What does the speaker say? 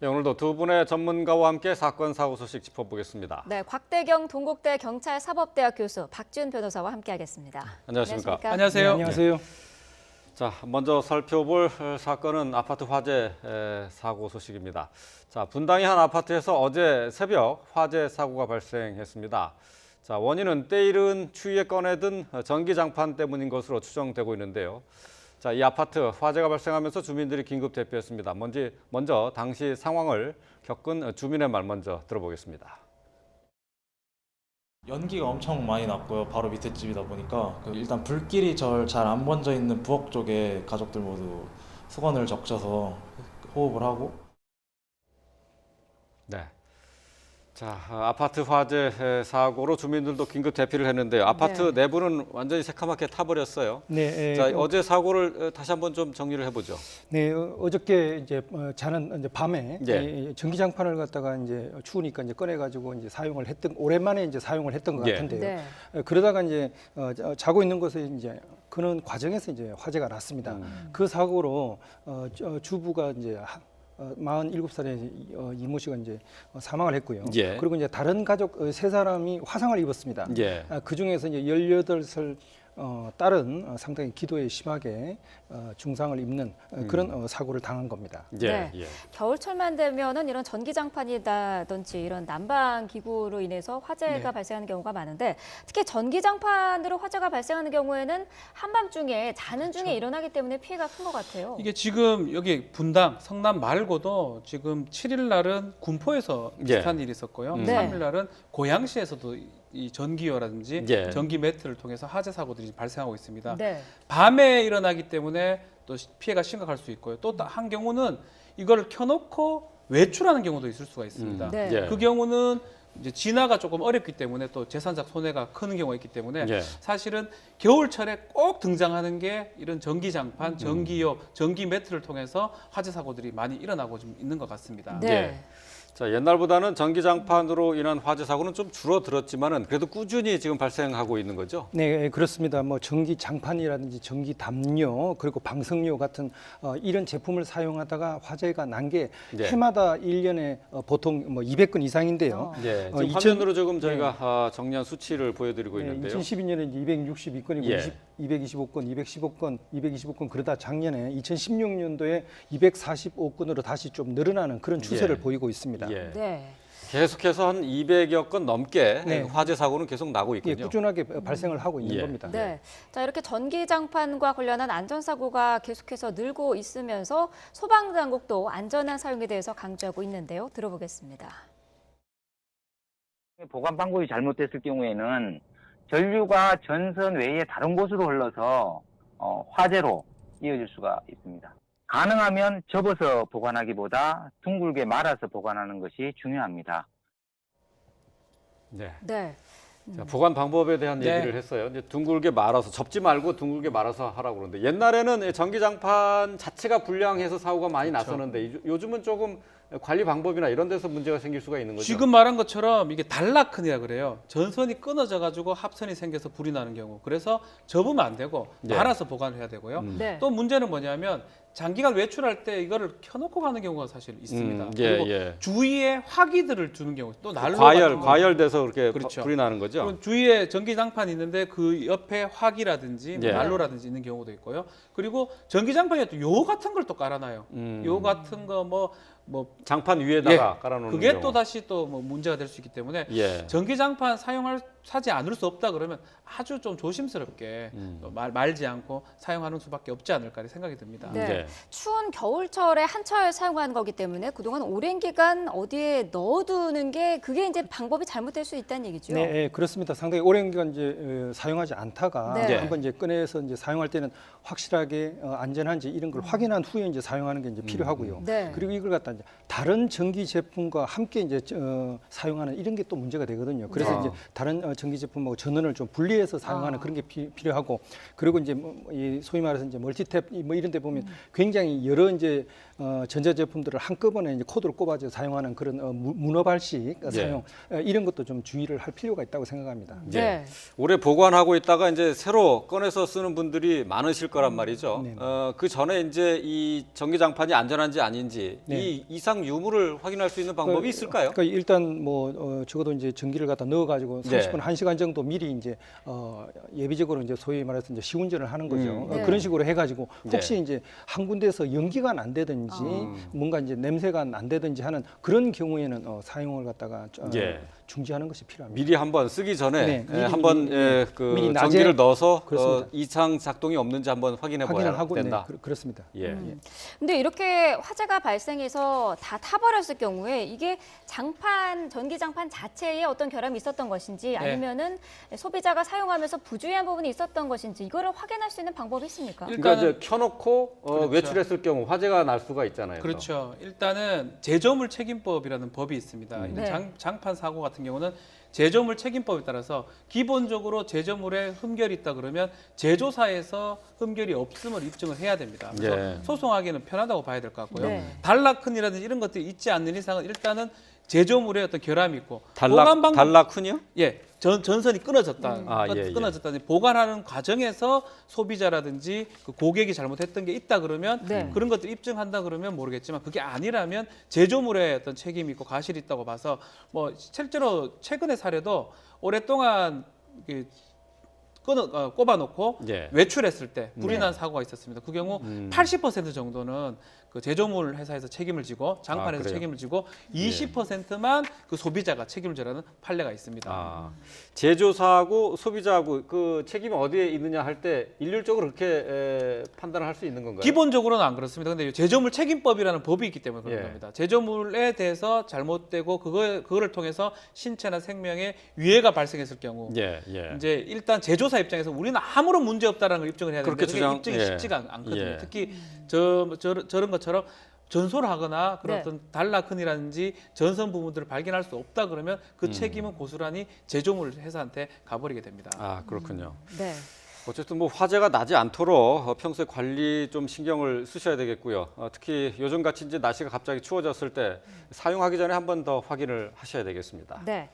네, 오늘도 두 분의 전문가와 함께 사건 사고 소식 짚어보겠습니다. 네, 곽대경 동국대 경찰사법대학 교수 박지훈 변호사와 함께하겠습니다. 안녕하십니까? 안녕하세요. 네, 안녕하세요. 자, 먼저 살펴볼 사건은 아파트 화재 사고 소식입니다. 자, 분당의 한 아파트에서 어제 새벽 화재 사고가 발생했습니다. 자, 원인은 때이른 추위에 꺼내든 전기장판 때문인 것으로 추정되고 있는데요. 자, 이 아파트 화재가 발생하면서 주민들이 긴급 대피했습니다. 먼저 당시 상황을 겪은 주민의 말 먼저 들어보겠습니다. 연기가 엄청 많이 났고요. 바로 밑에 집이다 보니까 일단 불길이 잘 안 번져 있는 부엌 쪽에 가족들 모두 수건을 적셔서 호흡을 하고. 네. 자, 아파트 화재 사고로 주민들도 긴급 대피를 했는데요. 아파트 네. 내부는 완전히 새카맣게 타버렸어요. 네, 자, 어제 사고를 다시 한번 좀 정리를 해보죠. 네, 어저께 이제 자는 이제 밤에 예. 전기장판을 갖다가 이제 추우니까 이제 꺼내가지고 이제 사용을 했던 오랜만에 이제 사용을 했던 것 예. 같은데요. 네. 그러다가 이제 자고 있는 곳에 이제 그런 과정에서 이제 화재가 났습니다. 그 사고로 주부가 이제 47살의 이모 씨가 이제 사망을 했고요. 예. 그리고 이제 다른 가족 세 사람이 화상을 입었습니다. 예. 그 중에서 이제 18살 딸은 상당히 기도에 심하게 중상을 입는 그런 사고를 당한 겁니다. 예. 네. 예. 겨울철만 되면은 이런 전기장판이라든지 이런 난방 기구로 인해서 화재가 네. 발생하는 경우가 많은데 특히 전기장판으로 화재가 발생하는 경우에는 한밤중에 자는 중에 일어나기 때문에 피해가 큰 것 같아요. 이게 지금 여기 분당, 성남 말고도 지금 7일 날은 군포에서 예. 비슷한 일이 있었고요. 네. 3일 날은 고양시에서도 이 전기요라든지 예. 전기 매트를 통해서 화재 사고들이 발생하고 있습니다. 네. 밤에 일어나기 때문에 또 피해가 심각할 수 있고요. 또 한 경우는 이걸 켜놓고 외출하는 경우도 있을 수가 있습니다. 네. 예. 그 경우는 이제 진화가 조금 어렵기 때문에 또 재산적 손해가 큰 경우가 있기 때문에 예. 사실은 겨울철에 꼭 등장하는 게 이런 전기장판, 전기요, 전기 매트를 통해서 화재 사고들이 많이 일어나고 좀 있는 것 같습니다. 네. 예. 자, 옛날보다는 전기장판으로 인한 화재 사고는 좀 줄어들었지만은 그래도 꾸준히 지금 발생하고 있는 거죠? 네, 그렇습니다. 뭐 전기 장판이라든지 전기 담요 그리고 방석료 같은 이런 제품을 사용하다가 화재가 난 게 네. 해마다 1년에 보통 뭐 200건 이상인데요. 예. 지금 2000 화면으로 지금 저희가 정리한 수치를 보여드리고 있는데요. 2012년에 262건이고 예. 225건, 215건, 225건 그러다 작년에 2016년도에 245건으로 다시 좀 늘어나는 그런 추세를 예. 보이고 있습니다. 예. 네. 계속해서 한 200여 건 넘게 네. 화재 사고는 계속 나고 예, 있군요. 꾸준하게 발생을 하고 있는 예. 겁니다. 네. 자, 이렇게 전기장판과 관련한 안전사고가 계속해서 늘고 있으면서 소방당국도 안전한 사용에 대해서 강조하고 있는데요. 들어보겠습니다. 보관 방법이 잘못됐을 경우에는 전류가 전선 외에 다른 곳으로 흘러서 화재로 이어질 수가 있습니다. 가능하면 접어서 보관하기보다 둥글게 말아서 보관하는 것이 중요합니다. 네. 네. 자, 보관 방법에 대한 네. 얘기를 했어요. 이제 둥글게 말아서 접지 말고 둥글게 말아서 하라고 그러는데 옛날에는 전기장판 자체가 불량해서 사고가 많이 났었는데 요즘은 조금 관리 방법이나 이런 데서 문제가 생길 수가 있는 거죠. 지금 말한 것처럼 이게 단락큰이라 그래요. 전선이 끊어져 가지고 합선이 생겨서 불이 나는 경우. 그래서 접으면 안 되고 네. 말아서 보관을 해야 되고요. 네. 또 문제는 뭐냐면 장기간 외출할 때 이거를 켜놓고 가는 경우가 사실 있습니다. 그리고 주위에 화기들을 두는 경우, 또 난로 같은 거. 과열돼서 그렇게 그렇죠. 불이 나는 거죠. 그리고 주위에 전기장판이 있는데 그 옆에 화기라든지 뭐 예. 난로라든지 있는 경우도 있고요. 그리고 전기장판에 또 요 같은 걸 또 깔아놔요. 요 같은 거 뭐 장판 위에다가 예. 깔아놓는 그게 경우. 또 다시 또 뭐 문제가 될 수 있기 때문에 예. 전기장판 사지 않을 수 없다 그러면 아주 좀 조심스럽게 또 말지 않고 사용하는 수밖에 없지 않을까 생각이 듭니다. 네. 네. 추운 겨울철에 한철 사용하는 거기 때문에 그동안 오랜 기간 어디에 넣어두는 게 그게 이제 방법이 잘못될 수 있다는 얘기죠. 네, 예, 그렇습니다. 상당히 오랜 기간 이제 사용하지 않다가 네. 한번 이제 꺼내서 이제 사용할 때는 확실하게 안전한지 이런 걸 확인한 후에 이제 사용하는 게 이제 필요하고요. 네. 그리고 이걸 갖다 이제 다른 전기 제품과 함께 이제 사용하는 이런 게 또 문제가 되거든요. 그래서 네. 이제 다른 전기 제품하고 전원을 좀 분리해서 사용하는 그런 게 필요하고 그리고 이제 이 소위 말해서 이제 멀티탭 뭐 이런 데 보면 굉장히 여러 이제 전자 제품들을 한꺼번에 이제 코드를 꼽아서 사용하는 그런 문어발식 사용 이런 것도 좀 주의를 할 필요가 있다고 생각합니다. 네. 오래 보관하고 있다가 이제 새로 꺼내서 쓰는 분들이 많으실 거란 말이죠. 네. 그 전에 이제 이 전기장판이 안전한지 아닌지 네. 이 이상 유무를 확인할 수 있는 방법이 있을까요? 그러니까 일단 뭐 적어도 이제 전기를 갖다 넣어가지고 30분, 네. 1시간 정도 미리 이제 예비적으로 이제 소위 말해서 이제 시운전을 하는 거죠. 네. 그런 식으로 해가지고 혹시 네. 이제 한 군데에서 연기가 안 되든지 뭔가 이제 냄새가 안 되든지 하는 그런 경우에는 사용을 갖다가 예. 중지하는 것이 필요합니다. 미리 한번 쓰기 전에 네, 미리, 한번 그 미리 낮에 전기를 넣어서 그렇습니다. 이상 작동이 없는지 한번 확인해 확인을 봐야 하고 된다. 네, 그렇습니다. 예. 근데 이렇게 화재가 발생해서 다 타버렸을 경우에 이게 전기장판 자체에 어떤 결함이 있었던 것인지 아니면은 소비자가 사용하면서 부주의한 부분이 있었던 것인지 이거를 확인할 수 있는 방법이 있습니까? 그러니까 이제 켜놓고 그렇죠. 외출했을 경우 화재가 날 수가 있잖아요. 그렇죠. 일단은 제조물 책임법이라는 법이 있습니다. 이런 네. 장판 사고 같은 경우는 제조물 책임법에 따라서 기본적으로 제조물에 흠결이 있다 그러면 제조사에서 흠결이 없음을 입증을 해야 됩니다. 그래서 예. 소송하기는 편하다고 봐야 될 것 같고요. 네. 단락흔이라든지 이런 것들이 있지 않는 이상은 일단은 제조물에 어떤 결함이 있고 보관 방법 단락훈이요? 예, 전선이 끊어졌다. 아, 예. 끊어졌다든지 보관하는 과정에서 소비자라든지 그 고객이 잘못했던 게 있다 그러면 네. 그런 것들 입증한다 그러면 모르겠지만 그게 아니라면 제조물에 어떤 책임이 있고 과실이 있다고 봐서 뭐 실제로 최근의 사례도 오랫동안 꼽아놓고 예. 외출했을 때 불이 네. 난 사고가 있었습니다. 그 경우 80% 정도는 그 제조물 회사에서 책임을 지고 장판에서 그래요? 책임을 지고 20%만 그 소비자가 책임을 져라는 판례가 있습니다. 아, 제조사하고 소비자하고 그 책임이 어디에 있느냐 할 때 일률적으로 그렇게 판단을 할 수 있는 건가요? 기본적으로는 안 그렇습니다. 근데 제조물 책임법이라는 법이 있기 때문에 그런 예. 겁니다. 제조물에 대해서 잘못되고 그거를 통해서 신체나 생명에 위해가 발생했을 경우 예, 예. 이제 일단 제조사 입장에서 우리는 아무런 문제 없다라는 걸 입증을 해야 그렇게 되는데 그게 입증이 예. 쉽지가 않거든요. 예. 특히 저런 것처럼 전소를 하거나 그런 네. 어떤 단락흔이라든지 전선 부분들을 발견할 수 없다 그러면 그 책임은 고스란히 제조물 회사한테 가버리게 됩니다. 아, 그렇군요. 네. 어쨌든 뭐 화재가 나지 않도록 평소에 관리 좀 신경을 쓰셔야 되겠고요. 특히 요즘같이 이제 날씨가 갑자기 추워졌을 때 사용하기 전에 한 번 더 확인을 하셔야 되겠습니다. 네.